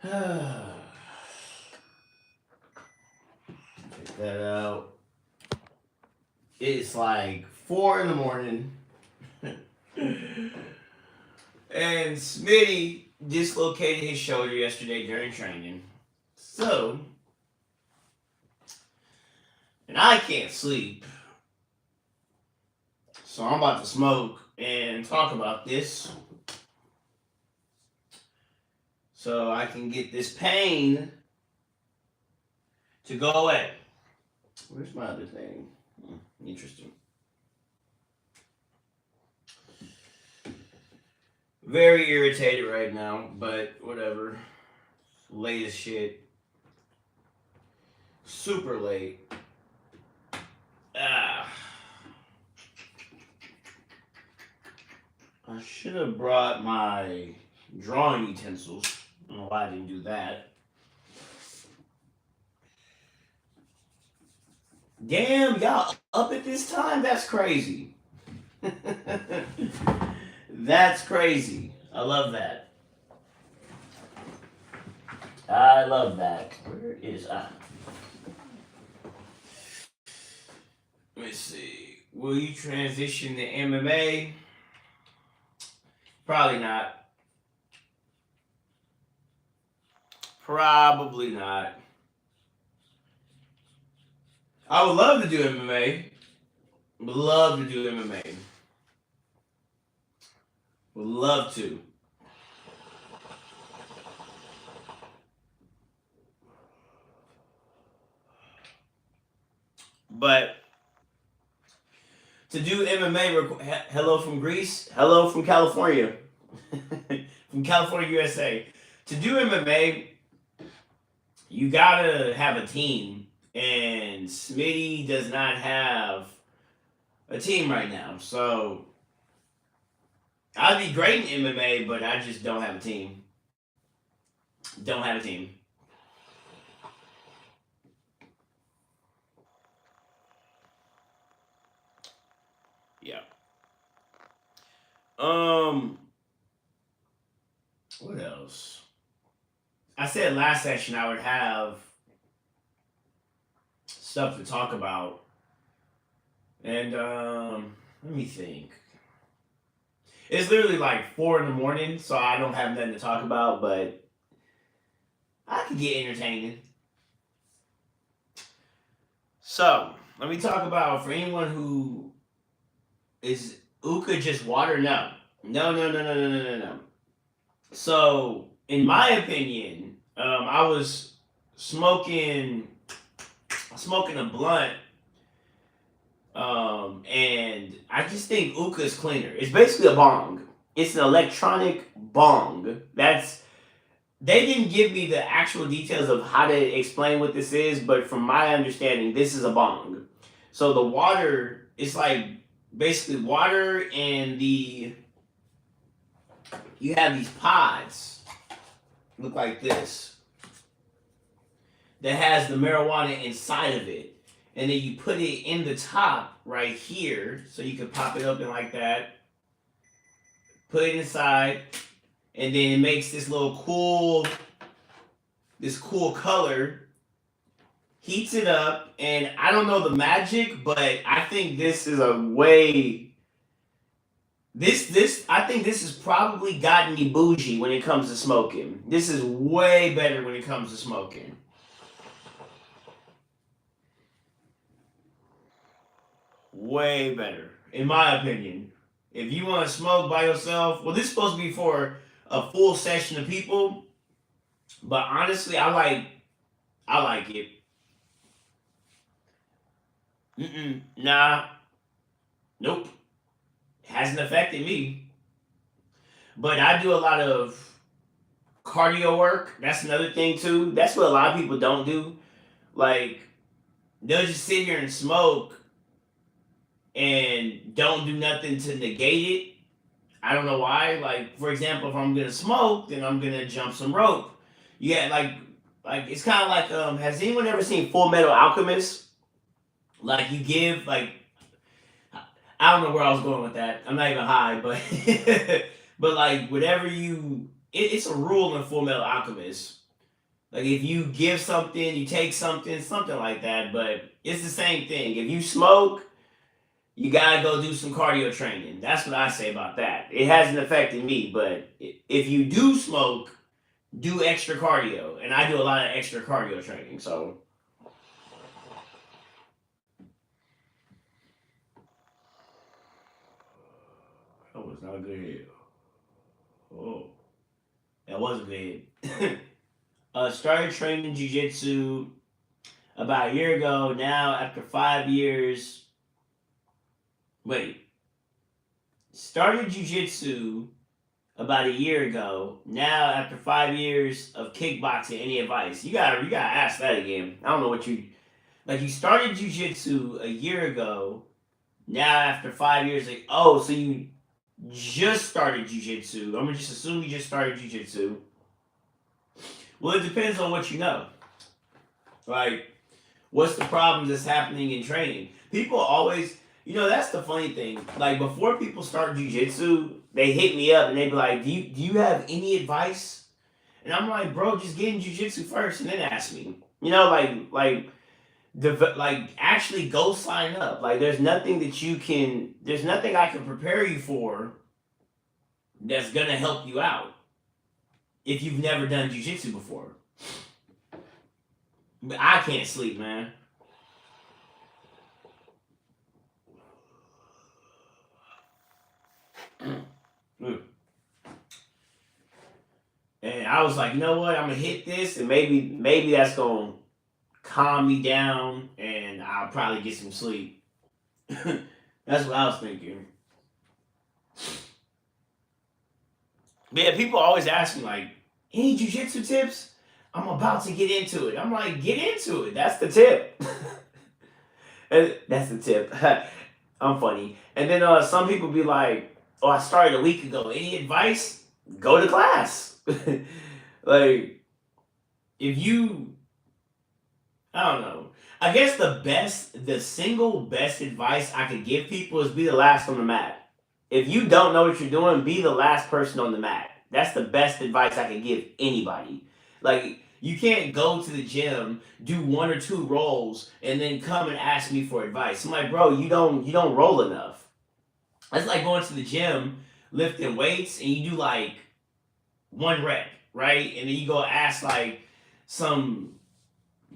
Check that out. It's like 4 in the morning. And Smitty dislocated his shoulder yesterday during training. So, and I can't sleep. So I'm about to smoke and talk about this so I can get this pain to go away. Where's my other thing? Interesting. Very irritated right now, but whatever. Late as shit. Super late. I should have brought my drawing utensils. I don't know why I didn't do that. Damn, y'all up at this time? That's crazy. That's crazy. I love that. I love that. Where is I? Let me see. Will you transition to MMA? Probably not. Probably not. I would love to do MMA. Would love to do MMA. Would love to. But to do MMA, hello from Greece, hello from California, from California, USA. To do MMA, you gotta have a team, and Smitty does not have a team right now. So I'd be great in MMA, but I just don't have a team. Don't have a team. Yeah. What else? I said last session I would have stuff to talk about. And let me think. It's literally like 4 in the morning, so I don't have nothing to talk about, but I could get entertaining. So, let me talk about, for anyone who is Ooka just water? No. No, no, no, no, no, no, no, no. So, in my opinion, I was smoking a blunt, and I just think Ooka is cleaner. It's basically a bong. It's an electronic bong. They didn't give me the actual details of how to explain what this is, but from my understanding, this is a bong. So the water, it's like basically water, and you have these pods, look like this, that has the marijuana inside of it. And then you put it in the top right here, so you can pop it open like that, put it inside, and then it makes this little cool color, heats it up, and I don't know the magic, but I think this is a way. I think this has probably gotten me bougie when it comes to smoking. This is way better when it comes to smoking. Way better, in my opinion. If you want to smoke by yourself, well, this is supposed to be for a full session of people, but honestly, I like it. Nah, nope, hasn't affected me. But I do a lot of cardio work. That's another thing too. That's what a lot of people don't do. Like, they'll just sit here and smoke and don't do nothing to negate it. I don't know why. Like, for example, if I'm gonna smoke, then I'm gonna jump some rope. Yeah, like it's kind of like, has anyone ever seen Full Metal Alchemist? Like, you give, like, I don't know where I was going with that. I'm not even high, but but like, whatever it's a rule in Full Metal Alchemist. Like if you give something, you take something, something like that. But it's the same thing. If you smoke, you gotta go do some cardio training. That's what I say about that. It hasn't affected me, but if you do smoke, do extra cardio, and I do a lot of extra cardio training. So that was not a good hit. Oh, that was a good hit. Started training jiu-jitsu about a year ago. Now, after 5 years, wait, started jiu-jitsu about a year ago. Now, after 5 years of kickboxing, any advice? You gotta ask that again. I don't know what you like. You started jiu-jitsu a year ago. Now, after 5 years, like, oh, so you just started jiu-jitsu. I'm gonna just assume you just started jiu-jitsu. Well, it depends on what you know. Like, what's the problems that's happening in training? People always, that's the funny thing. Like, before people start jujitsu, they hit me up and they be like, do you have any advice? And I'm like, bro, just get in jujitsu first and then ask me. Like actually go sign up. Like, there's nothing I can prepare you for that's gonna help you out if you've never done jujitsu before. But I can't sleep, man. And I was like, you know what? I'm gonna hit this, and maybe that's gonna calm me down, and I'll probably get some sleep. That's what I was thinking. But yeah, people always ask me like, any jujitsu tips? I'm about to get into it. I'm like, get into it. That's the tip. That's the tip. I'm funny. And then some people be like, oh, I started a week ago. Any advice? Go to class. Like, if you, I don't know. I guess the single best advice I could give people is be the last on the mat. If you don't know what you're doing, be the last person on the mat. That's the best advice I could give anybody. Like, you can't go to the gym, do one or two rolls, and then come and ask me for advice. I'm like, bro, you don't roll enough. That's like going to the gym, lifting weights, and you do like one rep, right? And then you go ask like some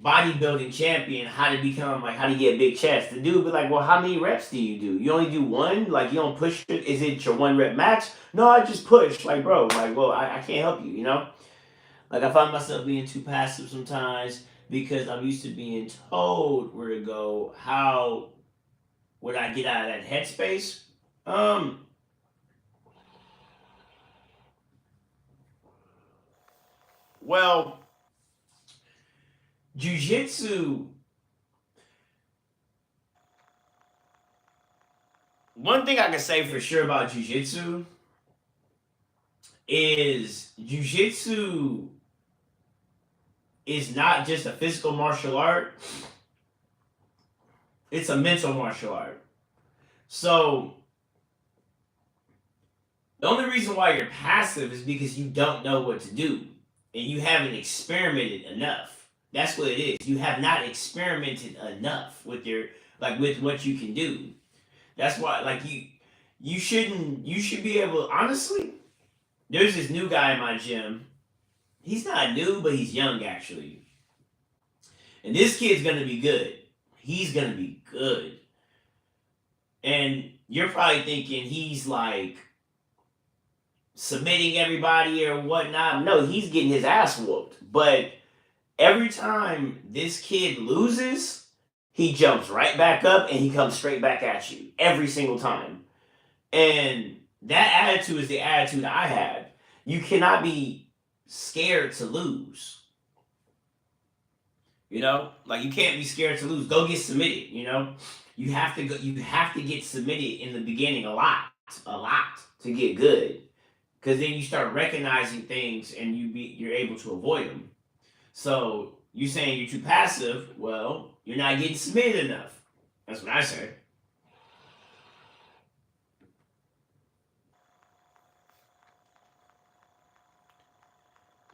bodybuilding champion how to get a big chest. The dude be like, well, how many reps do you do? You only do one? Like, you don't push it? Is it your 1 rep max? No, I just push. Like, bro, like, well, I can't help you, Like, I find myself being too passive sometimes because I'm used to being told where to go. How would I get out of that headspace? Um, well, jujitsu. One thing I can say for sure about jujitsu is jujitsu is not just a physical martial art; it's a mental martial art. So the only reason why you're passive is because you don't know what to do and you haven't experimented enough. That's what it is. You have not experimented enough with with what you can do. That's why like you should be able honestly, there's this new guy in my gym. He's not new, but he's young actually. And this kid's gonna be good. He's gonna be good. And you're probably thinking he's like submitting everybody or whatnot. No, he's getting his ass whooped. But every time this kid loses, he jumps right back up and he comes straight back at you every single time. And that attitude is the attitude I had. You cannot be scared to lose. Like you can't be scared to lose. Go get submitted. You have to go. You have to get submitted in the beginning a lot to get good. Because then you start recognizing things and you're able to avoid them. So you saying you're too passive? Well, you're not getting submitted enough. That's what I say.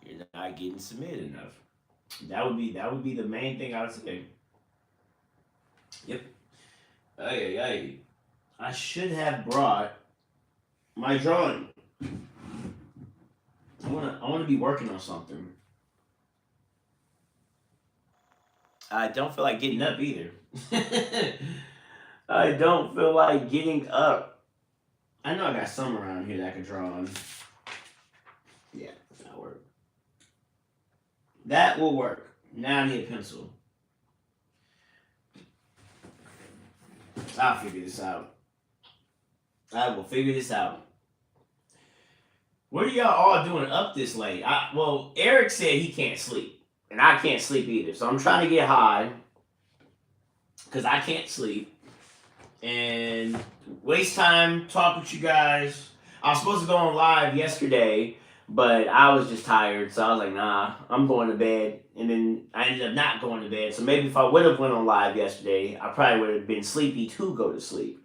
You're not getting submitted enough. That would be the main thing I would say. Yep. Hey, hey. I should have brought my drawing. I wanna be working on something. I don't feel like getting up either. I don't feel like getting up. I know I got some around here that I can draw on. Yeah, that'll work. That will work. Now I need a pencil. I'll figure this out. I will figure this out. What are y'all all doing up this late? Well, Eric said he can't sleep, and I can't sleep either. So I'm trying to get high because I can't sleep and waste time talk with you guys. I was supposed to go on live yesterday, but I was just tired, so I was like, nah, I'm going to bed. And then I ended up not going to bed. So maybe if I would have went on live yesterday, I probably would have been sleepy to go to sleep.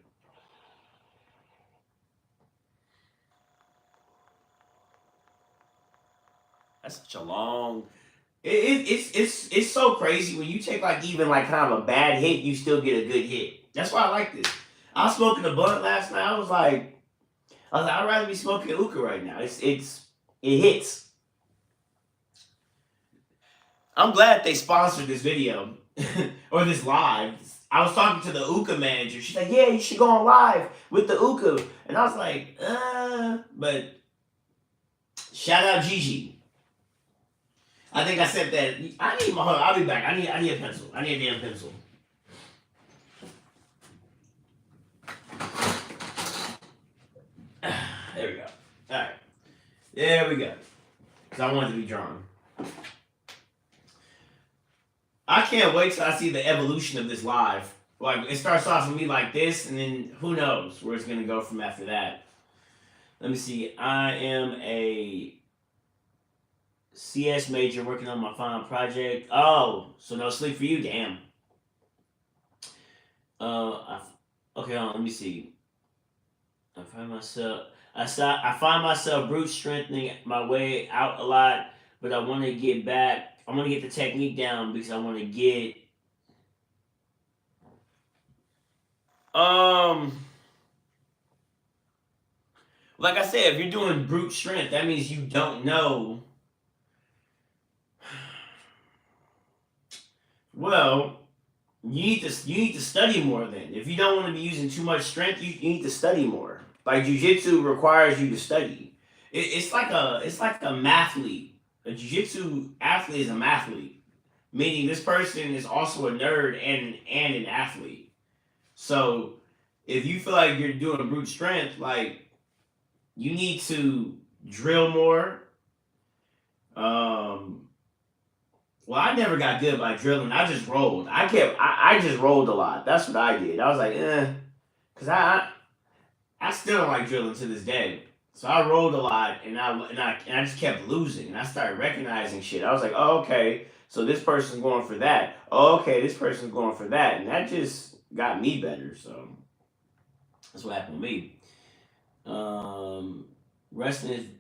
That's such a long. It's so crazy when you take like even like kind of a bad hit, you still get a good hit. That's why I like this. I was smoking a blunt last night. I was like, I'd rather be smoking Ooka right now. It hits. I'm glad they sponsored this video or this live. I was talking to the Ooka manager. She's like, yeah, you should go on live with the Ooka. And I was like, but shout out Gigi. I think I said that. I need my. Hold on, I'll be back. I need a pencil. I need a damn pencil. There we go. All right. There we go. Because I want it to be drawn. I can't wait till I see the evolution of this live. Like it starts off with me like this, and then who knows where it's gonna go from after that. Let me see. I am a CS major working on my final project. Oh, so no sleep for you? Damn. Okay, hold on, let me see. I find myself. I find myself brute strengthening my way out a lot, but I want to get back. I want to get the technique down because I want to get. Um, like I said, if you're doing brute strength, that means you don't know. Well, you need to study more then. If you don't want to be using too much strength, you need to study more. Like jujitsu requires you to study. It's like a mathlete. A jujitsu athlete is a mathlete, meaning this person is also a nerd and an athlete. So if you feel like you're doing brute strength, like you need to drill more. Um, well, I never got good by drilling. I just rolled. I just rolled a lot. That's what I did. I was like, because I still don't like drilling to this day. So I rolled a lot, and I just kept losing, and I started recognizing shit. I was like, oh, okay, so this person's going for that. Oh, okay, this person's going for that, and that just got me better. So that's what happened with me. Um, Wrestling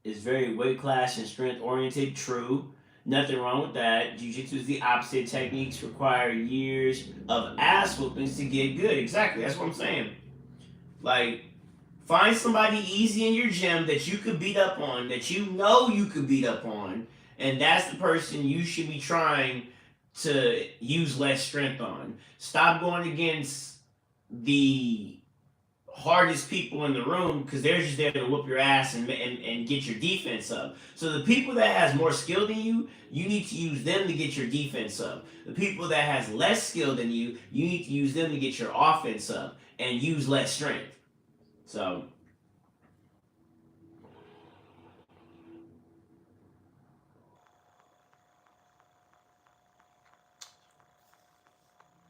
is very weight class and strength oriented. True. Nothing wrong with that. Jiu-jitsu is the opposite. Techniques require years of ass whoopings to get good. Exactly. That's what I'm saying. Like, find somebody easy in your gym that you could beat up on, that you know you could beat up on, and that's the person you should be trying to use less strength on. Stop going against the hardest people in the room because they're just there to whoop your ass and get your defense up. So the people that has more skill than you need to use them to get your defense up. The people that has less skill than you need to use them to get your offense up and use less strength. So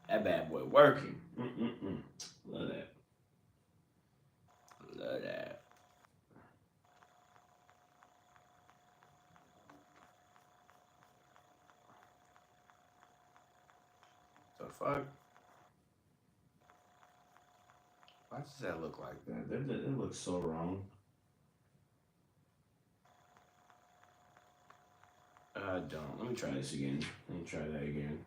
that bad boy working. Mm-mm-mm. Love that. Love that. The fuck? Why does that look like that? That looks so wrong. Uh, I don't. Let me try this again. Let me try that again.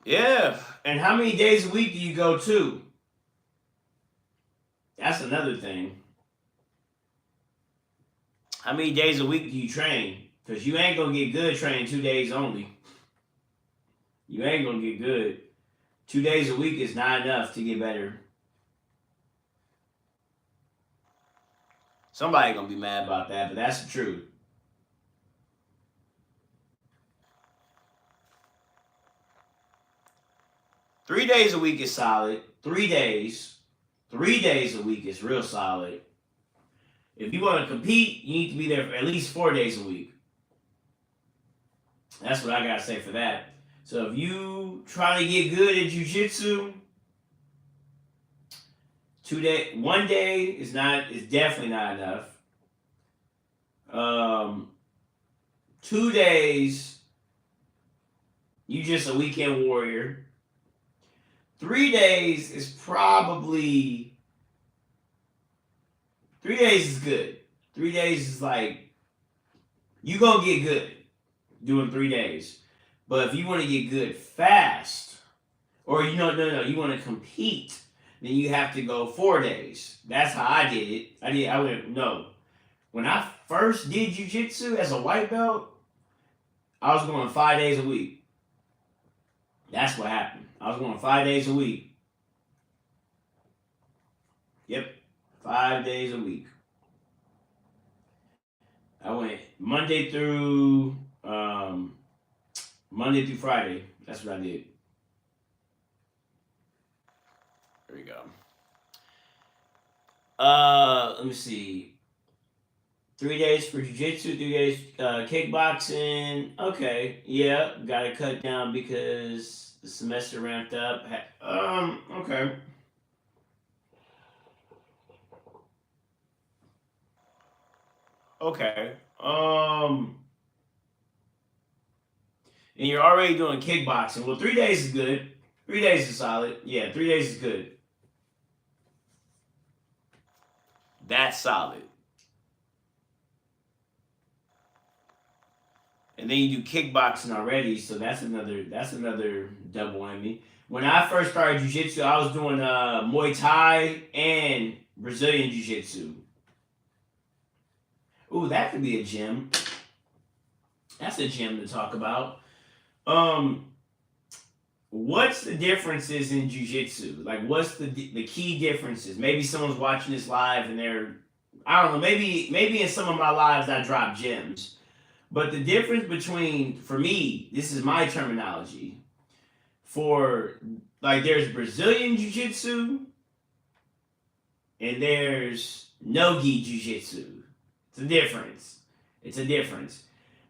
Yeah. And how many days a week do you go to? That's another thing. How many days a week do you train? Because you ain't going to get good training 2 days only. You ain't going to get good. 2 days a week is not enough to get better. Somebody going to be mad about that, but that's the truth. Three days a week is solid. 3 days. 3 days a week is real solid. If you want to compete, you need to be there for at least 4 days a week. That's what I got to say for that. So if you trying to get good at jiu-jitsu, 1 day is definitely not enough. 2 days, you just a weekend warrior. 3 days is probably 3 days is good. 3 days is like you gonna get good doing 3 days. But if you want to get good fast, or you want to compete, then you have to go 4 days. That's how I did it. I went no. When I first did jiu-jitsu as a white belt, I was going 5 days a week. That's what happened. I was going 5 days a week. Yep, 5 days a week. I went Monday through Friday. That's what I did. There we go. Let me see. 3 days for jiu-jitsu, 3 days kickboxing. Okay, yeah, gotta cut down because the semester ramped up. Okay. Okay. And you're already doing kickboxing. Well, 3 days is good. 3 days is solid. Yeah, 3 days is good. That's solid. And then you do kickboxing already, so that's another double whammy. When I first started jiu-jitsu, I was doing Muay Thai and Brazilian jiu-jitsu. Ooh, that could be a gym. That's a gym to talk about. What's the differences in jiu-jitsu? Like, what's the key differences? Maybe someone's watching this live and they're, I don't know, maybe in some of my lives I drop gems. But the difference between, for me, this is my terminology, for, like, there's Brazilian jiu-jitsu and there's no-gi jiu-jitsu. It's a difference.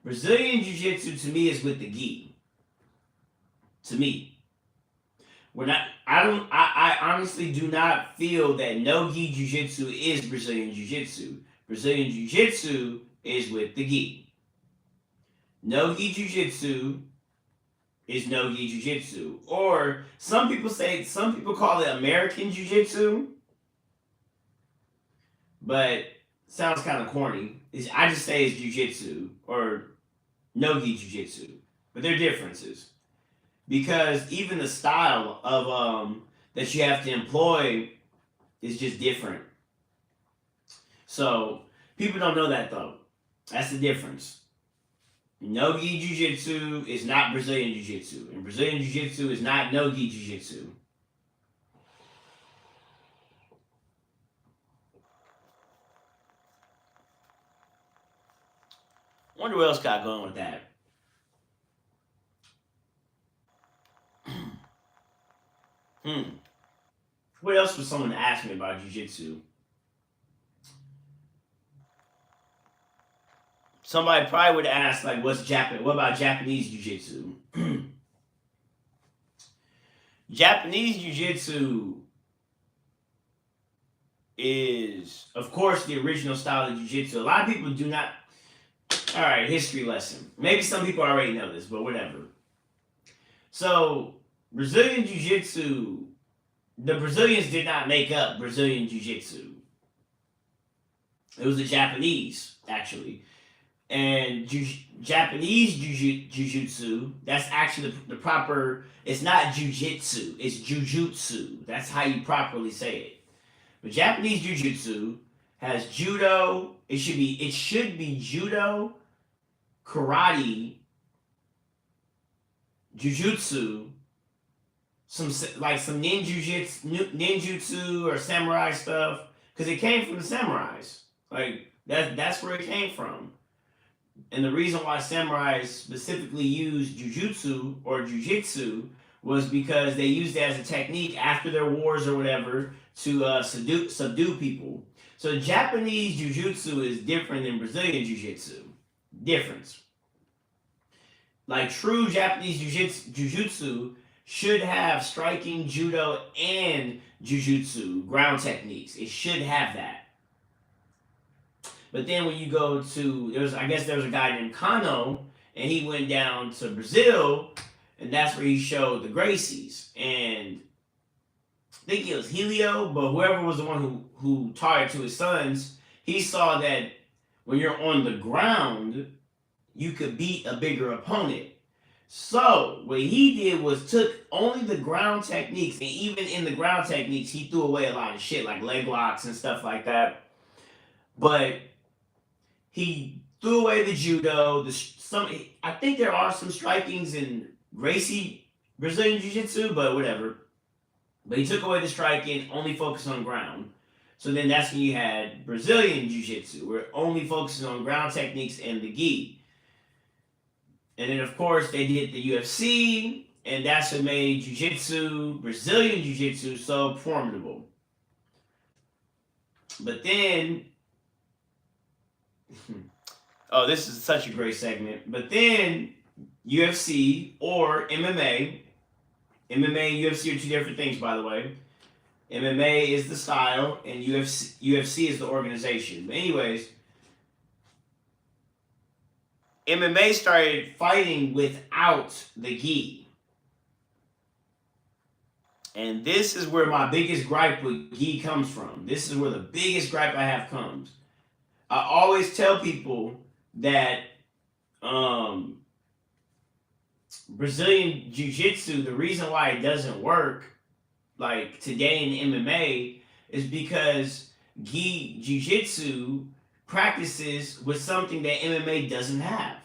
Brazilian jiu-jitsu to me is with the gi. To me. I honestly do not feel that no-gi jiu-jitsu is Brazilian jiu-jitsu. Brazilian jiu-jitsu is with the gi. No-gi jiu-jitsu is no-gi jiu-jitsu. Or some people call it American jiu-jitsu, but sounds kind of corny. I just say it's jiu-jitsu or no-gi jiu-jitsu, but they're differences. Because even the style of that you have to employ is just different. So people don't know that though. That's the difference. No-gi jiu-jitsu is not Brazilian jiu-jitsu, and Brazilian jiu-jitsu is not no-gi jiu-jitsu. Wonder what else got going with that. What else would someone ask me about jiu-jitsu? Somebody probably would ask, like, what about Japanese jiu-jitsu? Japanese jiu-jitsu is, of course, the original style of jiu-jitsu. A lot of people do not. All right, history lesson. Maybe some people already know this, but whatever. So, Brazilian jiu-jitsu, the Brazilians did not make up Brazilian jiu-jitsu. It was the Japanese, actually. And Japanese Jiu-jitsu, that's actually the proper, it's not Jiu-jitsu, it's Jiu-jitsu. That's how you properly say it. But Japanese Jiu-jitsu has judo, it should be judo, karate, jujutsu, some ninjutsu or samurai stuff, because it came from the samurais. Like that's where it came from. And the reason why samurais specifically used jujutsu or jujitsu was because they used it as a technique after their wars or whatever to subdue people. So Japanese jujutsu is different than Brazilian jiu-jitsu. Difference. Like true Japanese jujitsu should have striking, judo, and jujutsu ground techniques. It should have that. But then when you go to, I guess there was a guy named Kano, and he went down to Brazil, and that's where he showed the Gracies. And I think it was Helio, but whoever was the one who taught it to his sons, he saw that when you're on the ground, you could beat a bigger opponent. So what he did was took only the ground techniques, and even in the ground techniques, he threw away a lot of shit like leg locks and stuff like that. But he threw away the judo. I think there are some strikings in Gracie Brazilian Jiu-Jitsu, but whatever. But he took away the striking, only focused on ground. So then that's when you had Brazilian Jiu-Jitsu, where it only focuses on ground techniques and the gi. And then of course they did the UFC, and that's what made Jiu-Jitsu, Brazilian Jiu-Jitsu, so formidable. But then oh, this is such a great segment. But then UFC or MMA and UFC are two different things, by the way. MMA is the style, and UFC is the organization. But anyways, MMA started fighting without the gi. And this is where my biggest gripe with gi comes from. This is where the biggest gripe I have comes. I always tell people that Brazilian Jiu-Jitsu, the reason why it doesn't work like today in MMA is because gi Jiu-Jitsu practices with something that MMA doesn't have.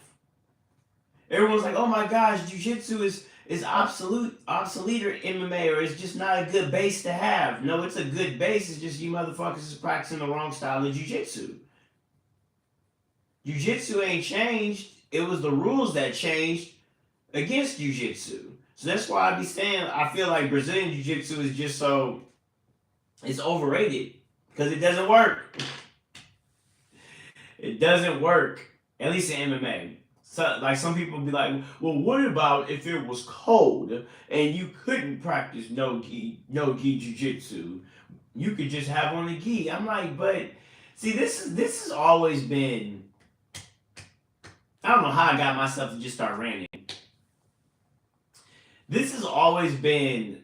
Everyone's like, oh my gosh, Jiu-Jitsu is obsolete in MMA, or it's just not a good base to have. No, it's a good base. It's just you motherfuckers is practicing the wrong style of Jiu-Jitsu. Jiu-Jitsu ain't changed. It was the rules that changed against Jiu-Jitsu. So that's why I be saying I feel like Brazilian Jiu-Jitsu is just it's overrated because it doesn't work. It doesn't work, at least in MMA. So, like some people be like, well, what about if it was cold and you couldn't practice no gi Jiu-Jitsu? You could just have on the gi. I'm like, but see, this has always been. I don't know how I got myself to just start ranting. This has always been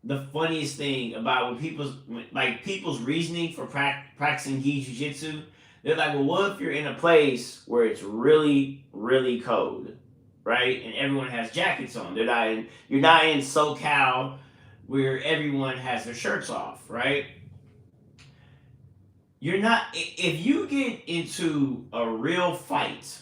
the funniest thing about when people's reasoning for practicing gi Jiu-Jitsu. They're like, well, what if you're in a place where it's really, really cold, right? And everyone has jackets on. You're not in SoCal where everyone has their shirts off, right? You're not, if you get into a real fight,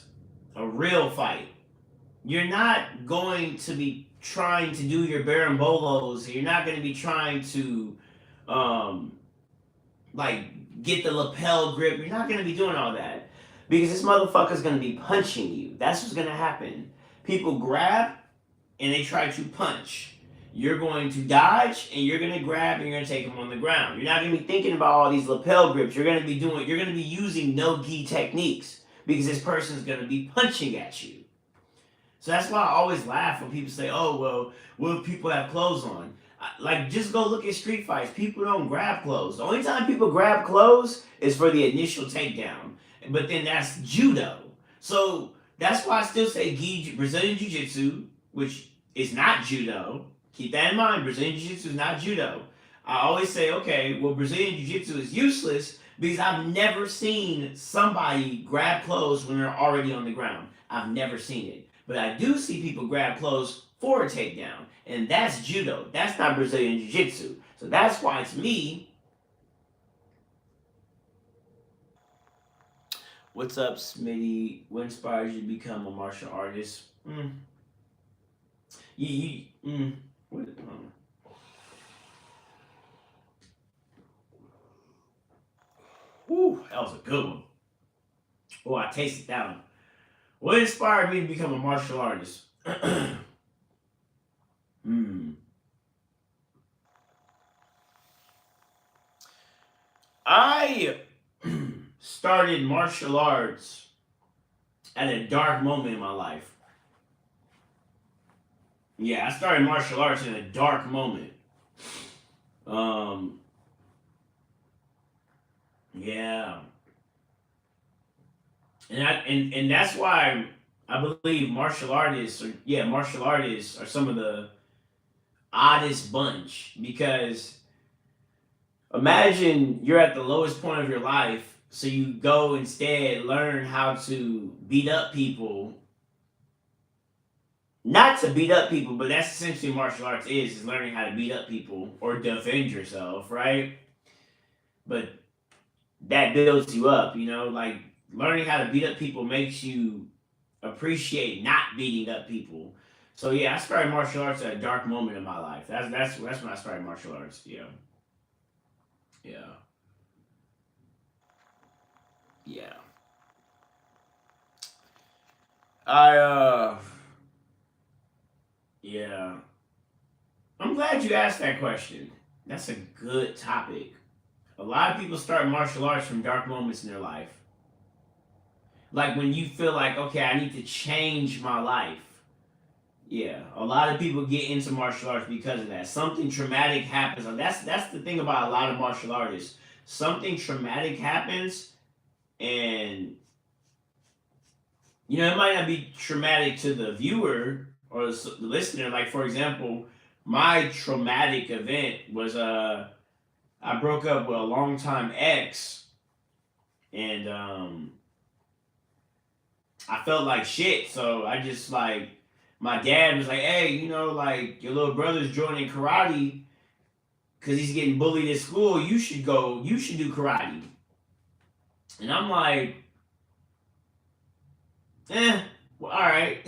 you're not going to be trying to do your barambolos. You're not going to be trying to, get the lapel grip. You're not going to be doing all that because this motherfucker's going to be punching you. That's what's going to happen. People grab and they try to punch. You're going to dodge and you're going to grab and you're going to take them on the ground. You're not going to be thinking about all these lapel grips. You're going to be using no gi techniques because this person's going to be punching at you. So that's why I always laugh when people say, oh, well, what if people have clothes on? Like, just go look at street fights. People don't grab clothes. The only time people grab clothes is for the initial takedown. But then that's judo. So that's why I still say Brazilian Jiu-Jitsu, which is not judo. Keep that in mind. Brazilian Jiu-Jitsu is not judo. I always say, okay, well, Brazilian Jiu-Jitsu is useless because I've never seen somebody grab clothes when they're already on the ground. I've never seen it. But I do see people grab clothes for a takedown. And that's judo. That's not Brazilian Jiu-Jitsu. So that's why, to me, what's up, Smitty? What inspires you to become a martial artist? What, Whew, that was a good one. Oh, I tasted that one. What inspired me to become a martial artist? Hmm. I started martial arts at a dark moment in my life. Yeah, I started martial arts in a dark moment. Um, yeah, and that's why I believe martial artists are some of the oddest bunch because imagine you're at the lowest point of your life, so you go instead learn how to beat up people. Not to beat up people, but that's essentially what martial arts is learning how to beat up people or defend yourself, right? But that builds you up, like learning how to beat up people makes you appreciate not beating up people. So yeah, I started martial arts at a dark moment in my life. That's when I started martial arts. Yeah, yeah, yeah. I yeah. I'm glad you asked that question. That's a good topic. A lot of people start martial arts from dark moments in their life. Like when you feel like, okay, I need to change my life. Yeah, a lot of people get into martial arts because of that. Something traumatic happens. And that's the thing about a lot of martial artists. Something traumatic happens, and it might not be traumatic to the viewer or the listener. Like for example, my traumatic event was I broke up with a longtime ex, and I felt like shit. So I just like my dad was like, "Hey, like your little brother's joining karate because he's getting bullied at school. You should go. You should do karate." And I'm like, well, all right.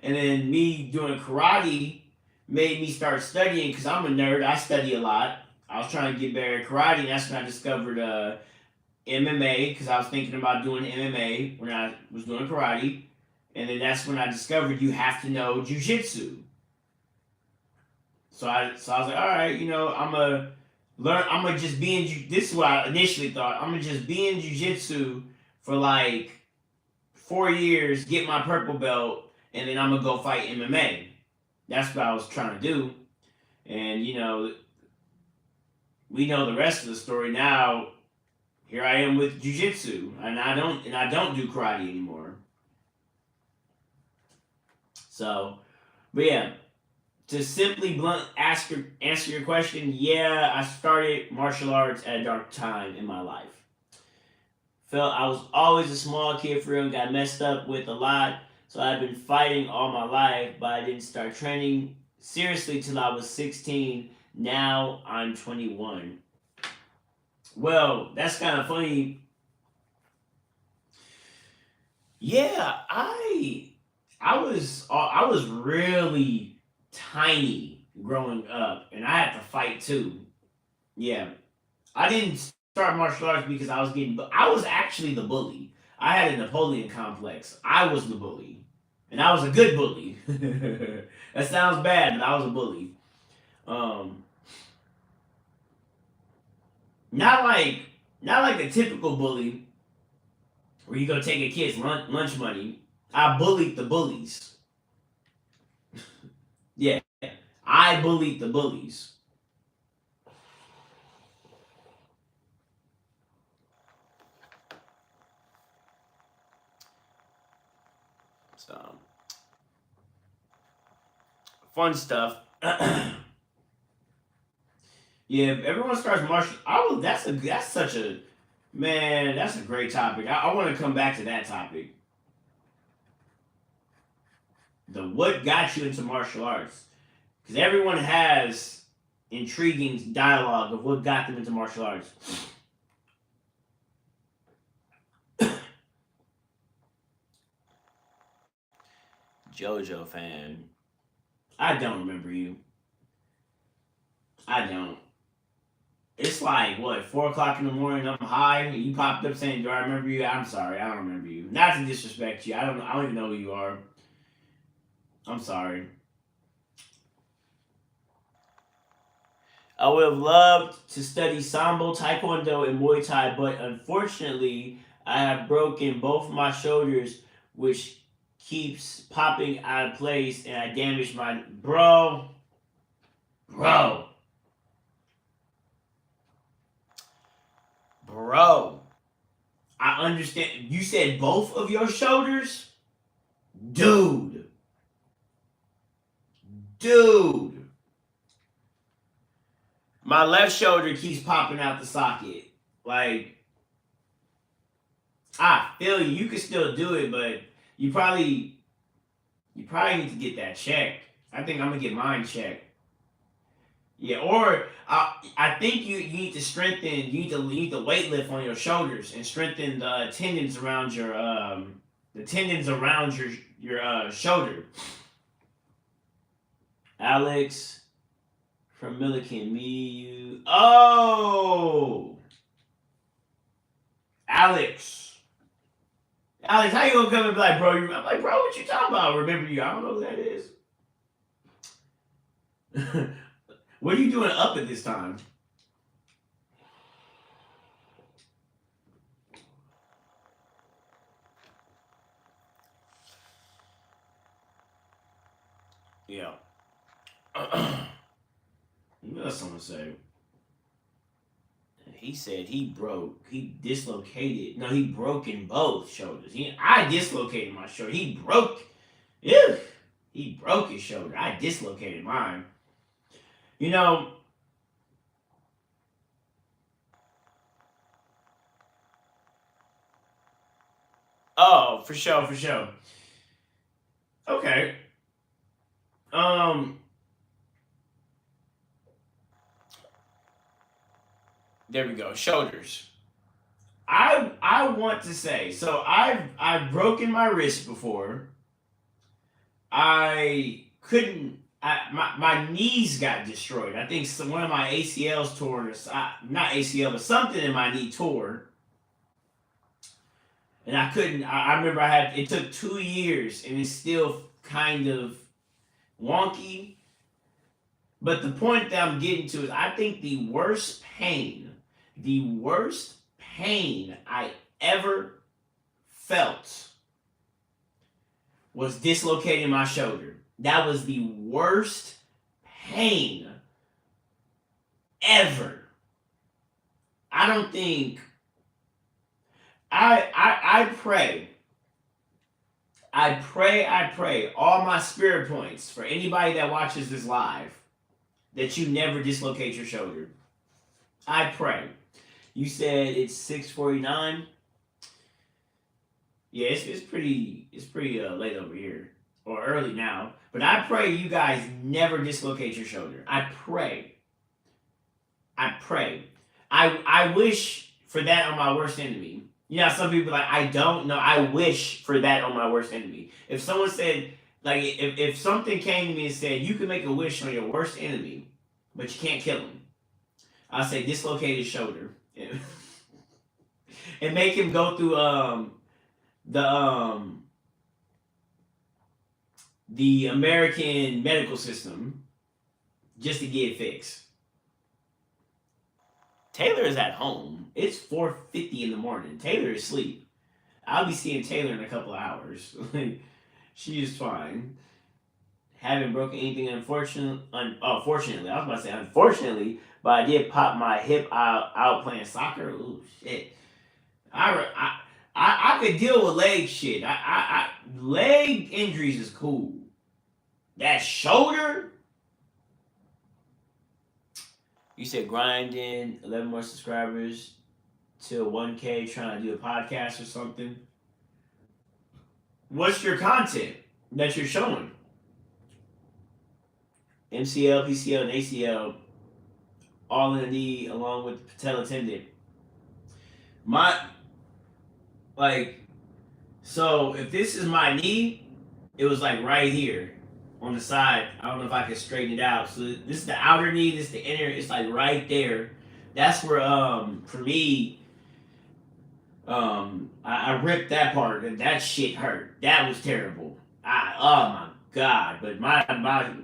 And then me doing karate made me start studying because I'm a nerd. I study a lot. I was trying to get better at karate, and that's when I discovered MMA because I was thinking about doing MMA when I was doing karate, and then that's when I discovered you have to know jujitsu. So I was like, all right, I'm gonna learn. I'm gonna just be in. This is what I initially thought. I'm gonna just be in jujitsu for like 4 years, get my purple belt, and then I'm gonna go fight MMA. That's what I was trying to do, and we know the rest of the story now. Here I am with jujitsu, and I don't do karate anymore. So, but yeah, to simply blunt answer your question, yeah, I started martial arts at a dark time in my life. Felt I was always a small kid for real and got messed up with a lot. So I've been fighting all my life, but I didn't start training seriously till I was 16. Now I'm 21. Well, that's kind of funny. Yeah, I was really tiny growing up, and I had to fight too. Yeah, I didn't start martial arts because I was getting. I was actually the bully. I had a Napoleon complex. I was the bully, and I was a good bully. That sounds bad, but I was a bully. Um, not like not like the typical bully where you go take a kid's lunch money. I bullied the bullies. Yeah, I bullied the bullies. So fun stuff. Yeah, if everyone starts martial. That's such a man. That's a great topic. I want to come back to that topic. The what got you into martial arts? Because everyone has intriguing dialogue of what got them into martial arts. JoJo fan. I don't remember you. I don't. It's like what 4 o'clock in the morning. I'm high. And you popped up saying, "Do I remember you?" I'm sorry, I don't remember you. Not to disrespect you. I don't. I don't even know who you are. I'm sorry. I would have loved to study Sambo, Taekwondo, and Muay Thai, but unfortunately, I have broken both my shoulders, which keeps popping out of place, and I damaged my bro, bro. I understand. You said both of your shoulders, dude, dude. My left shoulder keeps popping out the socket. Like, I feel you. You can still do it, but you probably need to get that checked. I think I'm gonna get mine checked. Yeah, or I think you need to strengthen. You need to weight lift on your shoulders and strengthen the tendons around your shoulder. Alex from Milliken, me, you. Oh, Alex. Alex, how you gonna come and be like, bro? I'm like, bro, what you talking about? Remember you? I don't know who that is. What are you doing up at this time? Yeah. What else someone say? He said he dislocated. No, he broke in both shoulders. I dislocated my shoulder. Yeah, he broke his shoulder. I dislocated mine. You know, oh, for sure, for sure. Okay. Um, there we go. Shoulders. I want to say so. I've broken my wrist before. I couldn't. My knees got destroyed. I think one of my ACLs tore. Not ACL, but something in my knee tore, and I couldn't. I remember I had. It took 2 years, and it's still kind of wonky. But the point that I'm getting to is, I think the worst pain I ever felt was dislocating my shoulder. That was the worst pain ever. I don't think I pray. I pray all my spirit points for anybody that watches this live that you never dislocate your shoulder. I pray. You said it's 6:49. Yeah, it's pretty late over here, or early now. But I pray you guys never dislocate your shoulder. I pray. I pray. I wish for that on my worst enemy. You know, some people are like, I don't know. I wish for that on my worst enemy. If someone said, like, if something came to me and said, you can make a wish on your worst enemy, but you can't kill him, I'll say dislocate his shoulder. And make him go through the um the American medical system just to get it fixed. Taylor is at home. It's 4:50 in the morning. Taylor is asleep. I'll be seeing Taylor in a couple of hours. She is fine. Haven't broken anything, fortunately. I was about to say unfortunately, but I did pop my hip out playing soccer. Ooh, shit. I could deal with leg shit. Leg injuries is cool. That shoulder, You said grinding, 11 more subscribers till 1K, trying to do a podcast or something. What's your content that you're showing? MCL, PCL, and ACL, all in the knee, along with the patella tendon. So if this is my knee, it was like right here on the side. I don't know if I can straighten it out. So this is the outer knee, this is the inner. It's like right there. That's where for me, I ripped that part and that shit hurt. That was terrible. Oh my god. But my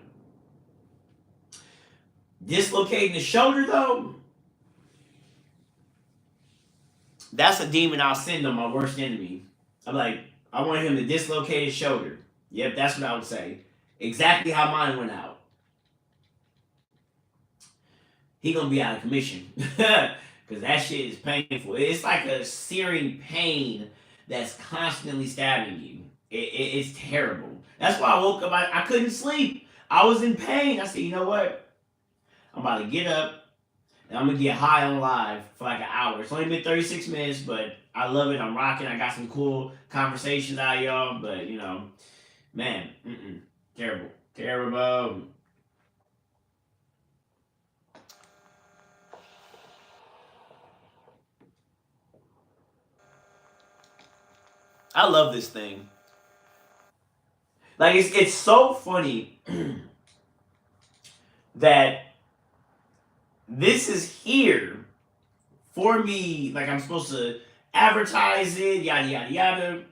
dislocating the shoulder though, that's a demon I'll send on my worst enemy. I'm like, I want him to dislocate his shoulder. Yep, that's what I would say. Exactly how mine went out. He gonna be out of commission. Because that shit is painful. It's like a searing pain that's constantly stabbing you. It's terrible. That's why I woke up. I couldn't sleep. I was in pain. I said, you know what? I'm about to get up and I'm going to get high on live for like an hour. It's only been 36 minutes, but I love it. I'm rocking. I got some cool conversations out of y'all. But, you know, man, terrible. Terrible. I love this thing. Like, it's so funny that this is here for me. Like, I'm supposed to advertise it, yada, yada, yada.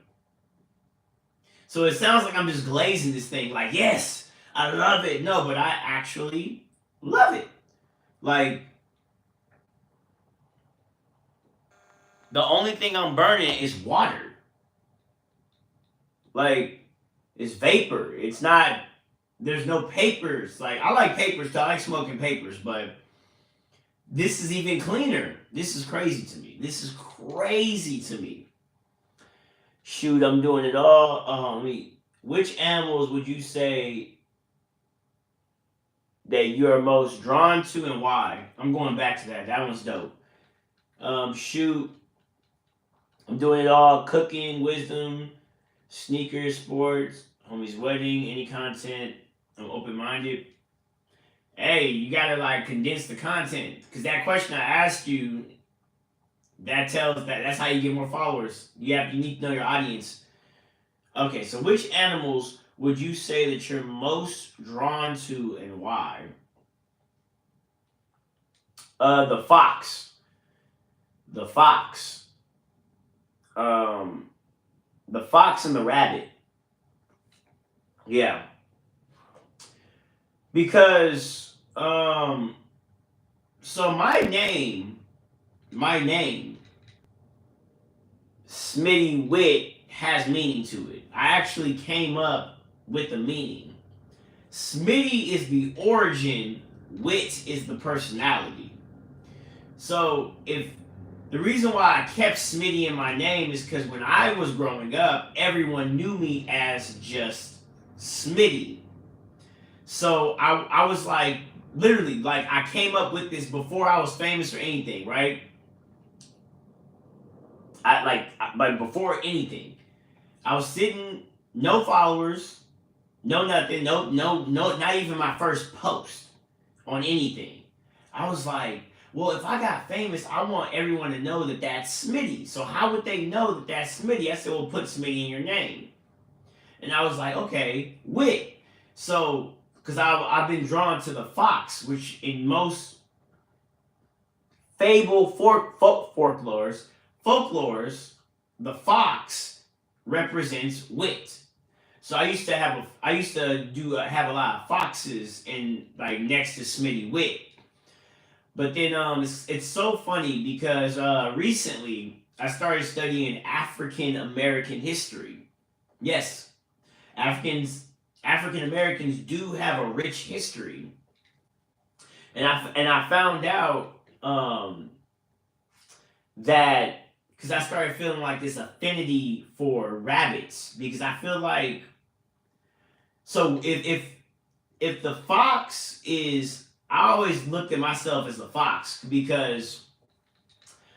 So it sounds like I'm just glazing this thing. Like, yes, I love it. No, but I actually love it. Like, the only thing I'm burning is water. Like, it's vapor. It's not, there's no papers. Like, I like papers too. I like smoking papers, but this is even cleaner. This is crazy to me. This is crazy to me. Shoot, I'm doing it all. Which animals would you say that you're most drawn to and why? I'm going back to that. That one's dope. Shoot, I'm doing it all. Cooking, wisdom, sneakers, sports, homie's wedding, any content. I'm open-minded. Hey, you gotta like condense the content, because that question I asked you, that tells that's how you get more followers. You need to know your audience. Okay, so which animals would you say that you're most drawn to and why? The fox. The fox. The fox and the rabbit. Yeah. Because so my name, Smitty'Wit, has meaning to it. I actually came up with the meaning. Smitty is the origin, wit is the personality. So if the reason why I kept Smitty in my name is because when I was growing up, everyone knew me as just Smitty. So I was like, literally, like I came up with this before I was famous or anything, right? Like before anything. I was sitting, no followers, no nothing, no, not even my first post on anything. I was like, well, if I got famous, I want everyone to know that that's Smitty. So how would they know that that's Smitty? I said, well, put Smitty in your name. And I was like, okay, Wit. So, because I've been drawn to the fox, which in most fable folklores, the fox represents wit. So I used to have a lot of foxes in like next to Smitty'Wit. But then it's so funny because recently I started studying African American history. Yes, African Americans do have a rich history, and I found out that because I started feeling like this affinity for rabbits, because I feel like, so if the fox is I always looked at myself as the fox because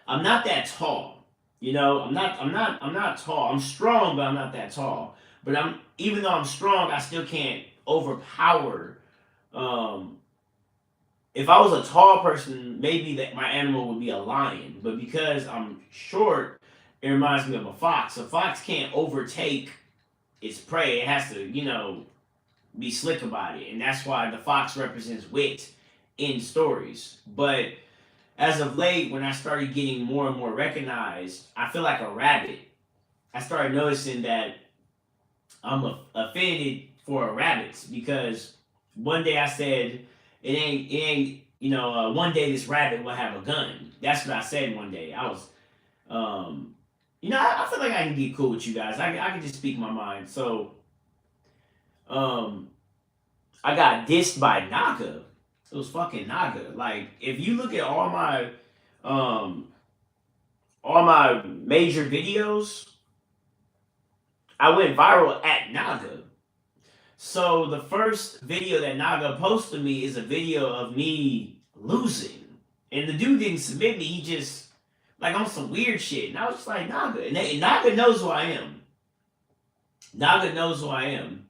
I'm not that tall. You know, I'm not tall. I'm strong, but I'm not that tall. But I'm even though I'm strong, I still can't overpower. Um, if I was a tall person, maybe that my animal would be a lion. But because I'm short, it reminds me of a fox. A fox can't overtake its prey. It has to, be slick about it, and that's why the fox represents wit in stories. But as of late, when I started getting more and more recognized, I feel like a rabbit. I started noticing that I'm offended for rabbits because one day I said it ain't one day this rabbit will have a gun. That's what I said one day. I was I feel like I can get cool with you guys. I can just speak my mind. So um I got dissed by Naga. It was fucking Naga. Like if you look at um all my major videos, I went viral at Naga. So the first video that Naga posted me is a video of me losing. And the dude didn't submit me, he just like on some weird shit. And I was just like, Naga. And Naga knows who I am. Naga knows who I am.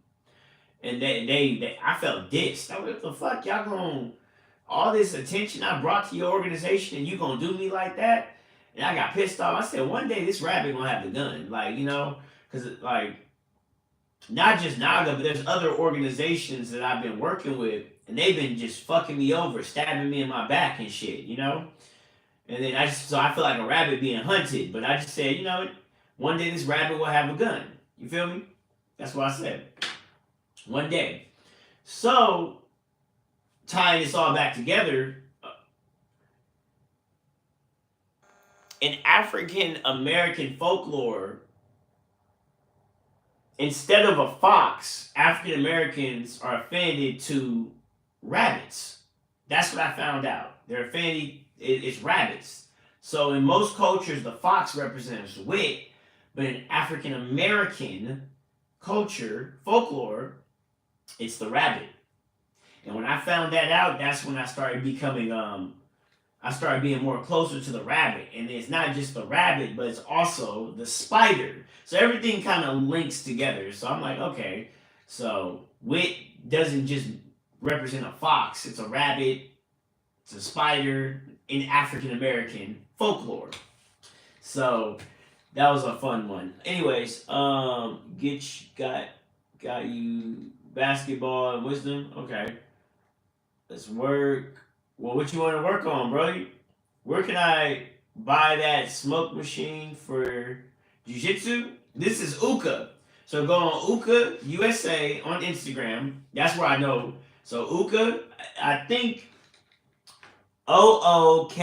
And I felt dissed. I was like, what the fuck? Y'all gonna all this attention I brought to your organization and you gonna do me like that? And I got pissed off. I said, one day this rabbit gonna have the gun. Like, because like not just Naga, but there's other organizations that I've been working with, and they've been just fucking me over, stabbing me in my back and shit. And then I feel like a rabbit being hunted, but I just said, one day this rabbit will have a gun. You feel me? That's what I said. One day. So tying this all back together, in African American folklore, instead of a fox, African Americans are offended to rabbits. That's what I found out. They're offended, it's rabbits. So in most cultures, the fox represents wit, but in African American culture, folklore, it's the rabbit. And when I found that out, that's when I started being more closer to the rabbit. And it's not just the rabbit, but it's also the spider. So everything kind of links together. So I'm like, okay, so wit doesn't just represent a fox, it's a rabbit, it's a spider in African American folklore. So that was a fun one. Anyways, got you basketball and wisdom. Okay, let's work. Well, what you want to work on, bro? Where can I buy that smoke machine for jiu-jitsu? This is Ooka. So go on Ooka USA on Instagram. That's where I know. So Ooka, I think OOK.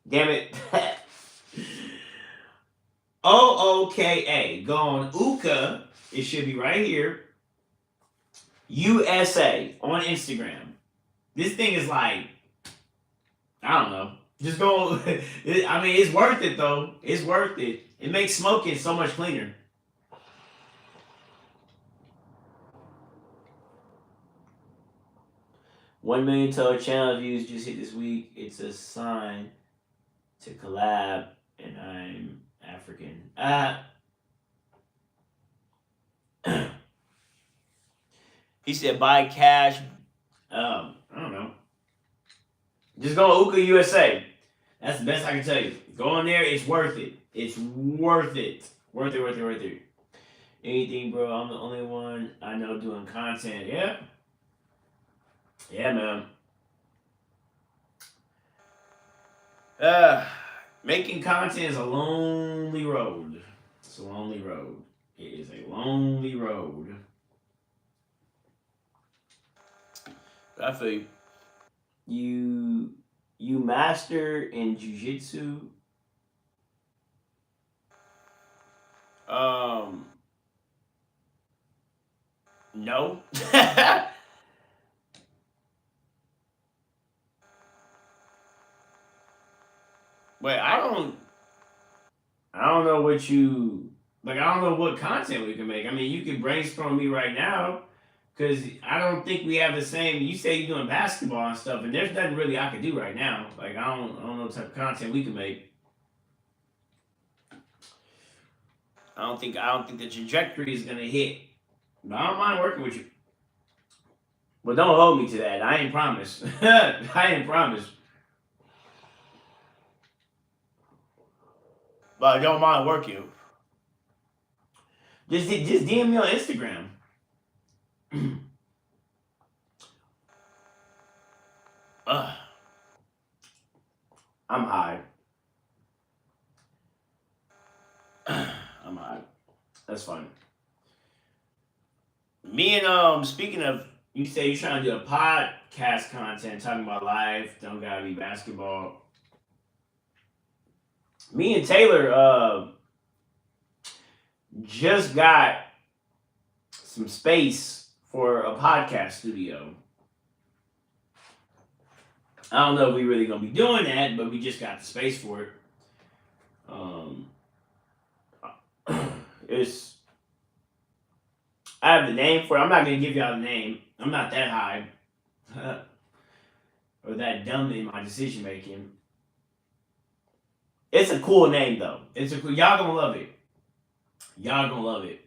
Damn it. OOKA. Go on Ooka. It should be right here. USA on Instagram. This thing is like, I don't know. Just go. I mean, it's worth it though. It's worth it. It makes smoking so much cleaner. 1 million total channel views just hit this week. It's a sign to collab, and I'm African. He said buy cash. I don't know. Just go to Ooka USA. That's the best I can tell you. Go on there. It's worth it. It's worth it. Worth it, worth it, worth it. Anything, bro. I'm the only one I know doing content. Yeah. Yeah, man. Making content is a lonely road. It's a lonely road. It is a lonely road. I feel you master in jiu-jitsu. No. Wait, I don't know what you like. I don't know what content we can make. I mean, you can brainstorm me right now, Because I don't think we have the same. You say you're doing basketball and stuff, and there's nothing really I could do right now. Like I don't know what type of content we can make. I don't think the trajectory is gonna hit. But I don't mind working with you. But don't hold me to that. I ain't promise. I ain't promise. But I don't mind working. Just DM me on Instagram. I'm high. I'm high. That's fine. Me and speaking of, you say you're trying to do a podcast content talking about life. Don't gotta be basketball. Me and Taylor just got some space for a podcast studio. I don't know if we really gonna be doing that, but we just got the space for it. It's I have the name for it. I'm not gonna give y'all the name. I'm not that high or that dumb in my decision making. It's a cool name though. It's a cool. Y'all gonna love it. Y'all gonna love it.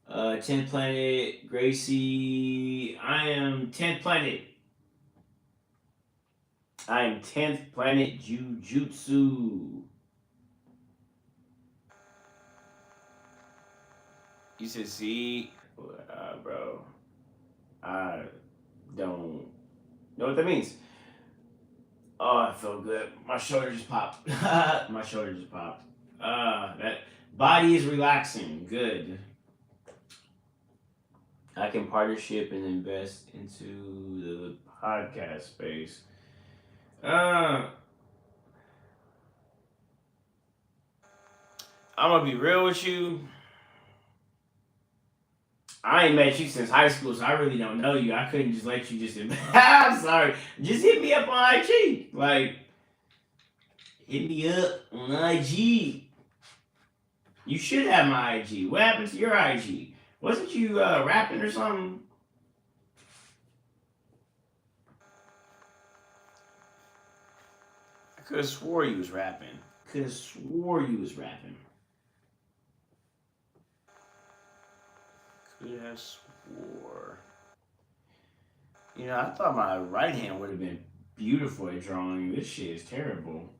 10th Planet, Gracie. I am 10th Planet. I am 10th Planet Jiu-jitsu. You said, see, bro, I don't know what that means. Oh, I feel good. My shoulder just popped. My shoulder just popped. That body is relaxing. Good. I can partnership and invest into the podcast space. I'm gonna be real with you. I ain't met you since high school, so I really don't know you. I couldn't just let you just. I'm sorry. Just hit me up on IG. Like, hit me up on IG. You should have my IG. What happened to your IG? Wasn't you rapping or something? I could have swore you was rapping. Could have swore you was rapping. Could have swore. You know, I thought my right hand would have been beautiful at drawing. This shit is terrible.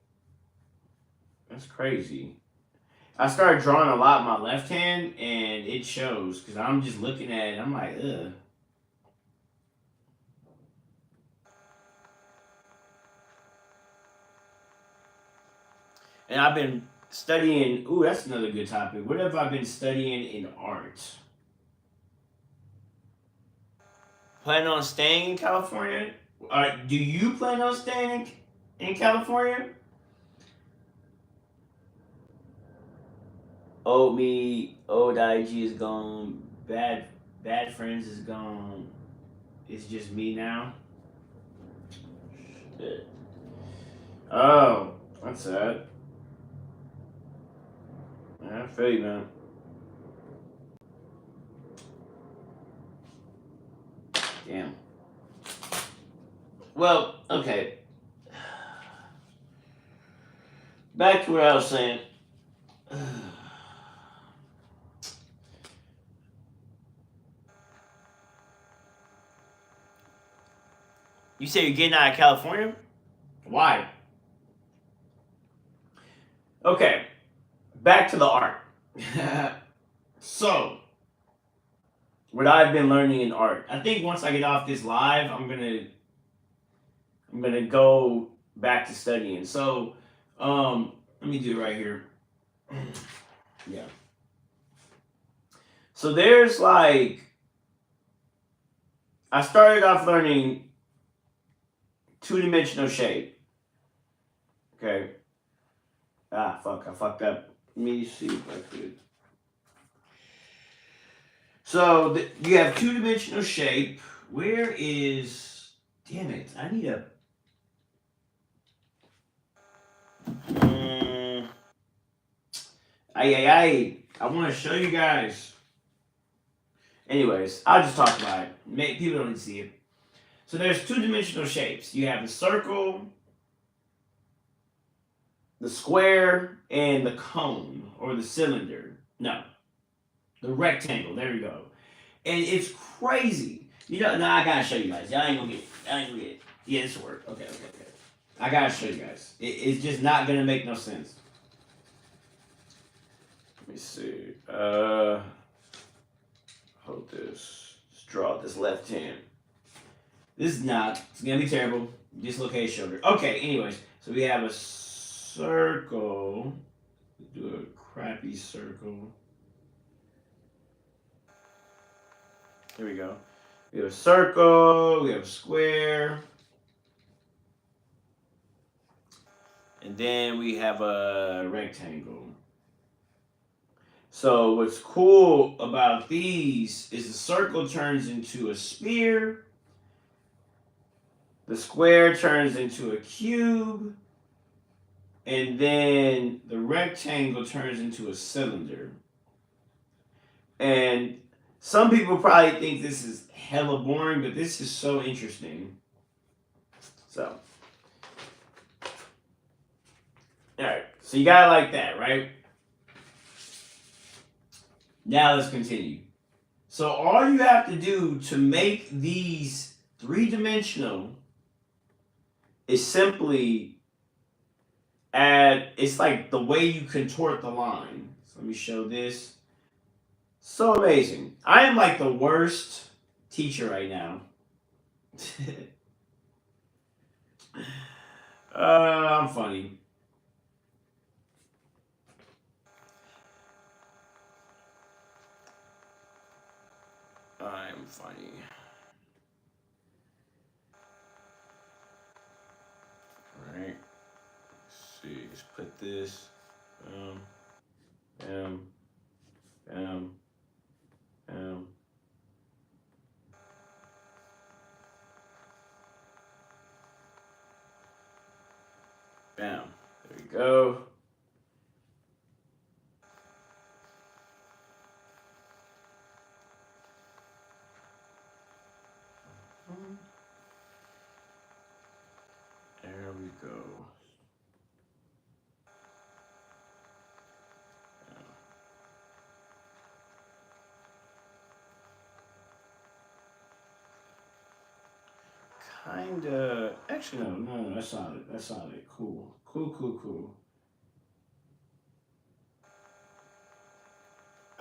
That's crazy. I started drawing a lot with my left hand, and it shows because I'm just looking at it. I'm like, ugh. And I've been studying. Ooh, that's another good topic. What have I been studying in art? Plan on staying in California? Do you plan on staying in California? Old IG is gone. Bad friends is gone. It's just me now. Shit. Oh, that's sad. Yeah, I feel you, man. Damn. Well, okay. Back to what I was saying. You say you're getting out of California? Why? Okay. Back to the art. So, what I've been learning in art. I think once I get off this live, I'm gonna go back to studying. So, let me do it right here. Yeah. So there's like, I started off learning two-dimensional shape. Okay. Ah, fuck, I fucked up. Let me see if I could. So you have two-dimensional shape. Where is? Damn it! I need a. I want to show you guys. Anyways, I'll just talk about it. People don't need to see it. So there's two-dimensional shapes. You have the circle, the square, and the cone or the cylinder. No, the rectangle. There we go. And it's crazy. You know, no, I gotta show you guys. Y'all ain't gonna get it. Y'all ain't gonna get it. Yeah, this will work. Okay. I gotta show you guys. It's just not gonna make no sense. Let me see. Hold this. Let's draw this left hand. This is not. It's gonna be terrible. Dislocate shoulder. Okay. Anyways, so we have a circle. Do a crappy circle. Here we go. We have a circle. We have a square. And then we have a rectangle. So what's cool about these is the circle turns into a spear, the square turns into a cube, and then the rectangle turns into a cylinder. And some people probably think this is hella boring, but this is so interesting. So, all right. So you got it like that, right? Now let's continue. So all you have to do to make these three-dimensional is simply add, it's like the way you contort the line. So let me show this. So amazing. I am like the worst teacher right now. I'm funny. I'm funny. Alright. Let's see. Let's put this. Bam. Bam. Bam. Bam. There we go. There we go. Kinda. Actually, no. That's not it. That's not it. Cool.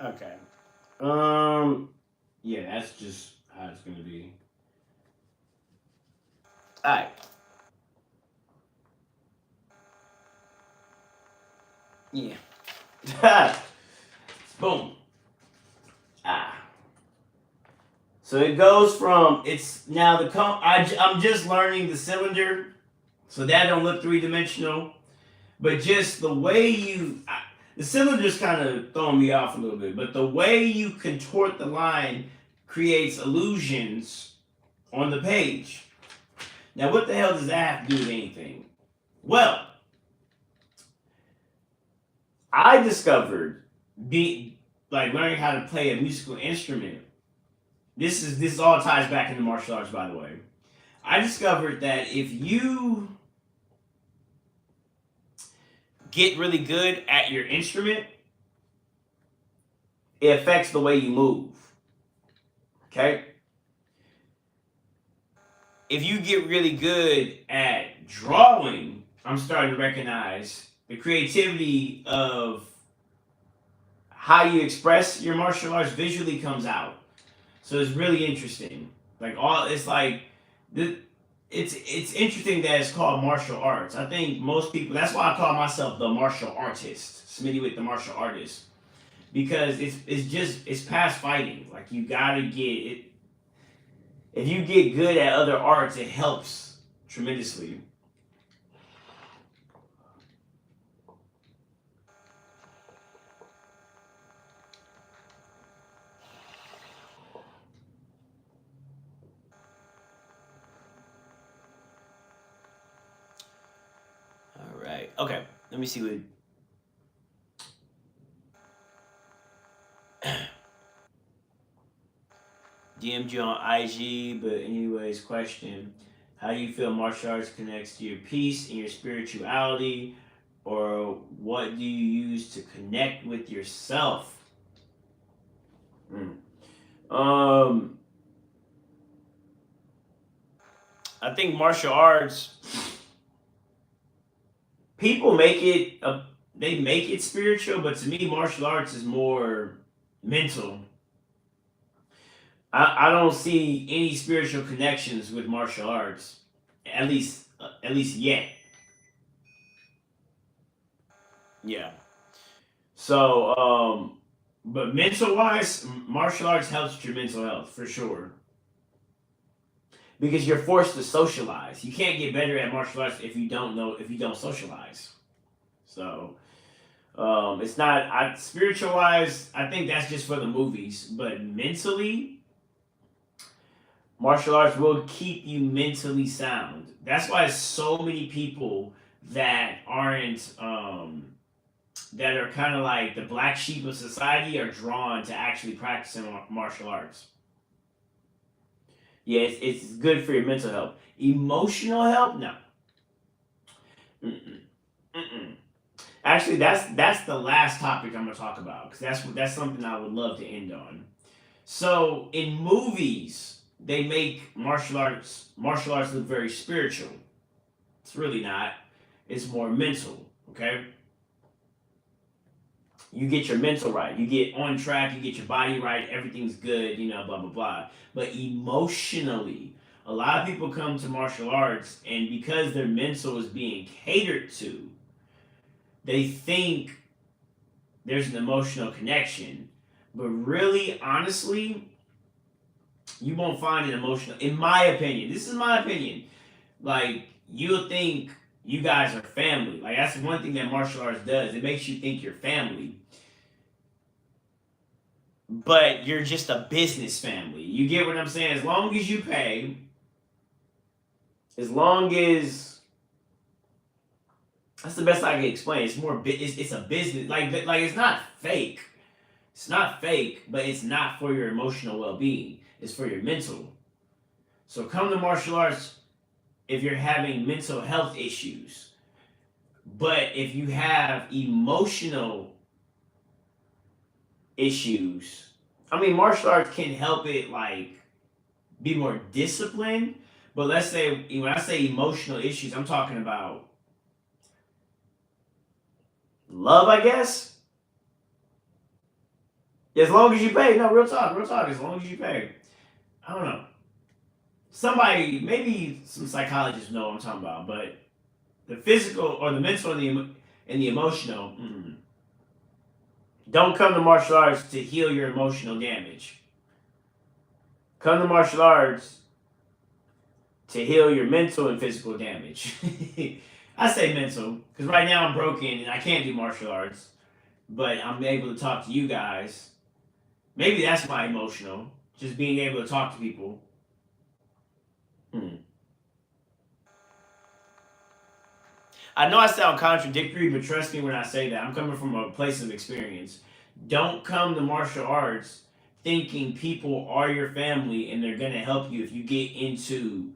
Okay. Yeah, that's just how it's gonna be. All right. Yeah. Boom. So it goes from it's now the I'm just learning the cylinder, so that don't look three-dimensional, but just the way the cylinder's kind of throwing me off a little bit, but the way you contort the line creates illusions on the page. Now, what the hell does that have to do with anything? Well, I discovered learning how to play a musical instrument. This all ties back into martial arts, by the way. I discovered that if you get really good at your instrument, it affects the way you move. Okay? If you get really good at drawing, I'm starting to recognize the creativity of how you express your martial arts visually comes out. So it's really interesting. It's interesting that it's called martial arts. I think most people, that's why I call myself the martial artist, Smitty'Wit the martial artist, because it's past fighting. Like you gotta get it. If you get good at other arts, it helps tremendously. All right. Okay. Let me see what. DM'd you on IG, but anyways, question. How do you feel martial arts connects to your peace and your spirituality? Or what do you use to connect with yourself? I think martial arts, people make it they make it spiritual, but to me, martial arts is more mental. I don't see any spiritual connections with martial arts, at least yet. Yeah. So, but mental wise, martial arts helps with your mental health for sure because you're forced to socialize. You can't get better at martial arts if you don't socialize. So, it's not spiritual wise. I think that's just for the movies, but mentally, martial arts will keep you mentally sound. That's why so many people that aren't that are kind of like the black sheep of society are drawn to actually practicing martial arts. Yeah, it's good for your mental health. Emotional health, no. Mm-mm. Mm-mm. Actually, that's the last topic I'm gonna talk about because that's something I would love to end on. So in movies, they make martial arts look very spiritual. It's really not. It's more mental. Okay. You get your mental right. You get on track. You get your body right. Everything's good. Blah blah blah. But emotionally, a lot of people come to martial arts, and because their mental is being catered to, they think there's an emotional connection. But really, honestly, you won't find an emotional. In my opinion, this is my opinion. Like you'll think you guys are family. Like that's one thing that martial arts does. It makes you think you're family. But you're just a business family. You get what I'm saying? As long as you pay, as long as that's the best I can explain. It's more it's a business like it's not fake. It's not fake, but it's not for your emotional well-being. It's for your mental. So come to martial arts if you're having mental health issues. But if you have emotional issues, I mean, martial arts can help it like be more disciplined. But let's say when I say emotional issues, I'm talking about love, I guess. As long as you pay, no, real talk, real talk. As long as you pay, I don't know. Somebody, maybe some psychologists know what I'm talking about, but the physical or the mental and the emotional, don't come to martial arts to heal your emotional damage. Come to martial arts to heal your mental and physical damage. I say mental because right now I'm broken and I can't do martial arts, but I'm able to talk to you guys. Maybe that's my emotional, just being able to talk to people. I know I sound contradictory, but trust me when I say that. I'm coming from a place of experience. Don't come to martial arts thinking people are your family and they're going to help you if you get into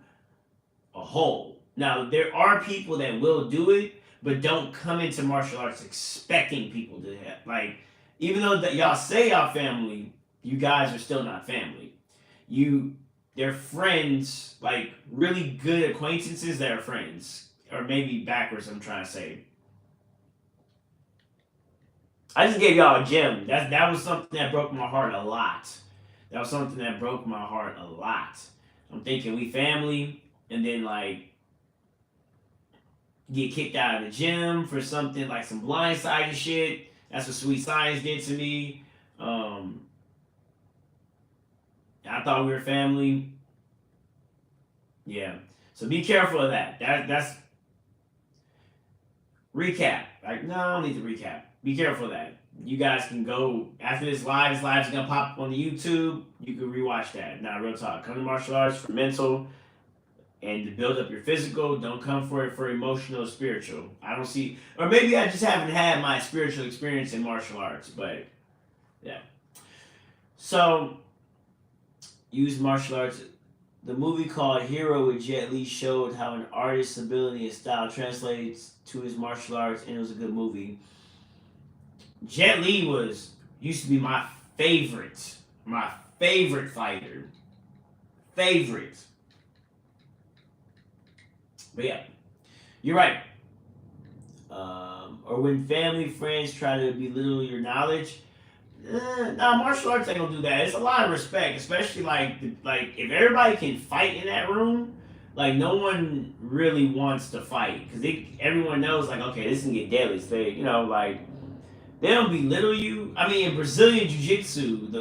a hole. Now, there are people that will do it, but don't come into martial arts expecting people to help. Like, even though that y'all say y'all family, you guys are still not family. They're friends, like really good acquaintances that are friends. Or maybe backwards, I'm trying to say. I just gave y'all a gem. That was something that broke my heart a lot. That was something that broke my heart a lot. I'm thinking we family, and then like get kicked out of the gym for something like some blindsided shit. That's what Sweet Science did to me. I thought we were family. Yeah. So be careful of that. That's recap. Like, no, I don't need to recap. Be careful of that. You guys can go after this live. This live is gonna pop up on the YouTube. You can rewatch that. Now, real talk. Come to martial arts for mental and to build up your physical. Don't come for it for emotional, spiritual. I don't see, or maybe I just haven't had my spiritual experience in martial arts. But yeah. So used martial arts. The movie called Hero with Jet Li showed how an artist's ability and style translates to his martial arts, and it was a good movie. Jet Li used to be my favorite fighter, favorite. But yeah, you're right. Or when family friends try to belittle your knowledge. Nah, martial arts ain't gonna do that. It's a lot of respect, especially like if everybody can fight in that room, like no one really wants to fight because everyone knows like okay, this can get deadly. So like they don't belittle you. I mean, in Brazilian Jiu-Jitsu,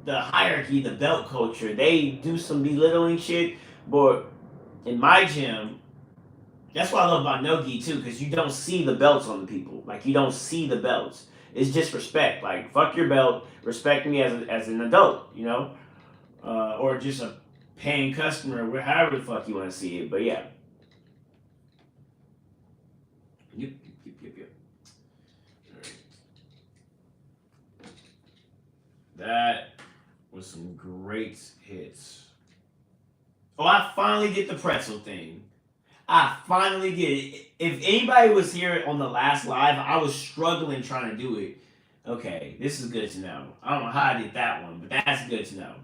the hierarchy, the belt culture, they do some belittling shit. But in my gym, that's what I love about no-gi too, because you don't see the belts on the people. Like you don't see the belts. It's just respect. Like fuck your belt, respect me as an adult, or just a paying customer, however the fuck you want to see it. But yeah. Yep. All right. That was some great hits. Oh, I finally did the pretzel thing. I finally did it. If anybody was here on the last live, I was struggling trying to do it. Okay, this is good to know. I don't know how I did that one, but that's good to know.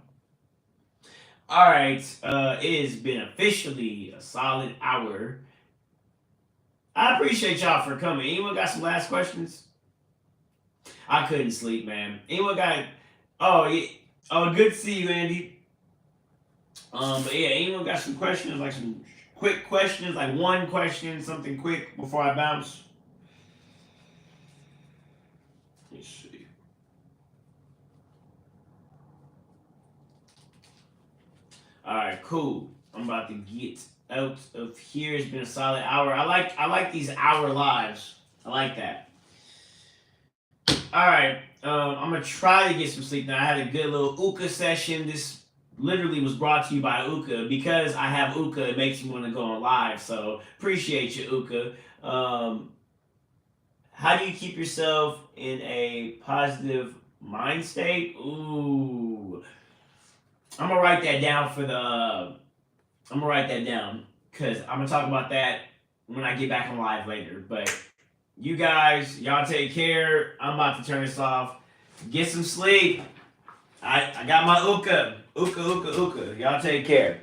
All right, it has been officially a solid hour. I appreciate y'all for coming. Anyone got some last questions? I couldn't sleep, man. Anyone got? Oh, yeah. Oh, good to see you, Andy. But yeah, anyone got some questions, like some quick questions, like one question, something quick before I bounce? Let's see. All right, cool. I'm about to get out of here. It's been a solid hour. I like these hour lives. I like that. All right, I'm gonna try to get some sleep now. I had a good little Ooka session. This literally was brought to you by Ooka. Because I have Ooka, it makes me want to go on live. So appreciate you, Ooka. How do you keep yourself in a positive mind state? Ooh, I'm gonna write that down I'm gonna write that down because I'm gonna talk about that when I get back on live later. But you guys, y'all take care. I'm about to turn this off. Get some sleep. I got my Ooka. Y'all take care.